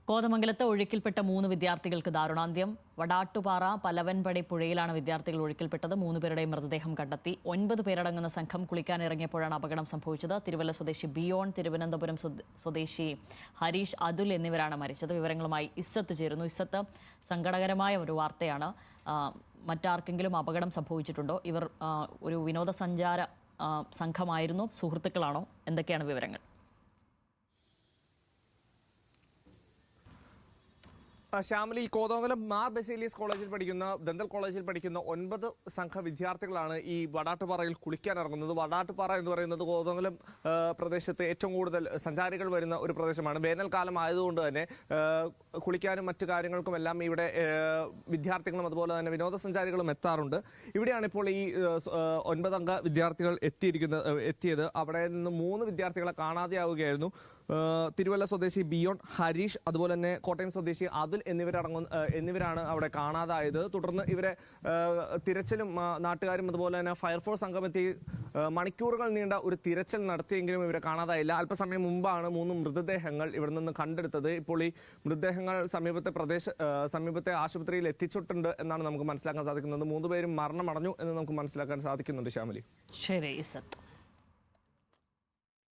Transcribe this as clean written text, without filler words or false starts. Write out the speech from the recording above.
കോതമംഗലത്ത് ഒഴുക്കിൽപ്പെട്ട 3 വിദ്യാർത്ഥികൾക്ക് ദാരുണാന്ത്യം. വടാട്ടുപാറ പലവൻപടി പുഴയിലാണ് വിദ്യാർത്ഥികൾ ഒഴുക്കിൽപ്പെട്ടത്. 3 പേരുടെയും മൃതദേഹം കണ്ടെത്തി. 9 പേരടങ്ങുന്ന സംഘം കുളിക്കാനിറങ്ങിയപ്പോഴാണ് അപകടം സംഭവിച്ചത്. തിരുവല്ല സ്വദേശി ബിയോൺ, തിരുവനന്തപുരം സ്വദേശി ഹരീഷ്, അതുൽ എന്നിവരാണ് മരിച്ചത്. വിവരങ്ങളുമായി ഇസ്സത്ത് ചേരുന്നു. ഇസ്സത്ത്, സങ്കടകരമായ ഒരു വാർത്തയാണ്. മറ്റാർക്കെങ്കിലും അപകടം സംഭവിച്ചിട്ടുണ്ടോ? ഇവർ ഒരു വിനോദസഞ്ചാര സംഘമായിരുന്നു, സുഹൃത്തുക്കളാണോ? എന്തൊക്കെയാണ് വിവരങ്ങൾ? ശ്യാമലി, കോതമംഗലം മാർ ബസേലിയസ് കോളേജിൽ പഠിക്കുന്ന ദന്തൽ കോളേജിൽ പഠിക്കുന്ന 9 സംഘ വിദ്യാർത്ഥികളാണ് ഈ വടാട്ടുപാറയിൽ കുളിക്കാൻ ഇറങ്ങുന്നത്. വടാട്ടുപാറ എന്ന് പറയുന്നത് കോതമംഗലം പ്രദേശത്ത് ഏറ്റവും കൂടുതൽ സഞ്ചാരികൾ വരുന്ന ഒരു പ്രദേശമാണ്. വേനൽക്കാലം ആയതുകൊണ്ട് തന്നെ കുളിക്കാനും മറ്റു കാര്യങ്ങൾക്കുമെല്ലാം ഇവിടെ വിദ്യാർത്ഥികളും അതുപോലെ തന്നെ വിനോദസഞ്ചാരികളും എത്താറുണ്ട്. ഇവിടെയാണ് ഇപ്പോൾ ഈ 9 അംഗ വിദ്യാർത്ഥികൾ എത്തിയത്. അവിടെ നിന്ന് 3 വിദ്യാർത്ഥികളെ കാണാതെയാവുകയായിരുന്നു. തിരുവല്ല സ്വദേശി ബിയോൺ, ഹരീഷ്, അതുപോലെ തന്നെ കോട്ടയം സ്വദേശി അതുൽ എന്നിവരാണ് അവിടെ കാണാതായത്. തുടർന്ന് ഇവരെ തിരച്ചിലും നാട്ടുകാരും അതുപോലെ തന്നെ ഫയർഫോഴ്സ് സംഘമെത്തി മണിക്കൂറുകൾ നീണ്ട ഒരു തിരച്ചിൽ നടത്തിയെങ്കിലും ഇവരെ കാണാതായില്ല. അല്പസമയം മുമ്പാണ് 3 മൃതദേഹങ്ങൾ ഇവിടെ നിന്ന് കണ്ടെടുത്തത്. ഇപ്പോൾ ഈ മൃതദേഹങ്ങൾ സമീപത്തെ ആശുപത്രിയിൽ എത്തിച്ചിട്ടുണ്ട് എന്നാണ് നമുക്ക് മനസ്സിലാക്കാൻ സാധിക്കുന്നത്. 3 പേരും മരണമടഞ്ഞു എന്ന് നമുക്ക് മനസ്സിലാക്കാൻ സാധിക്കുന്നുണ്ട്. ശ്യാമലി, ശരി ഇസത്ത്.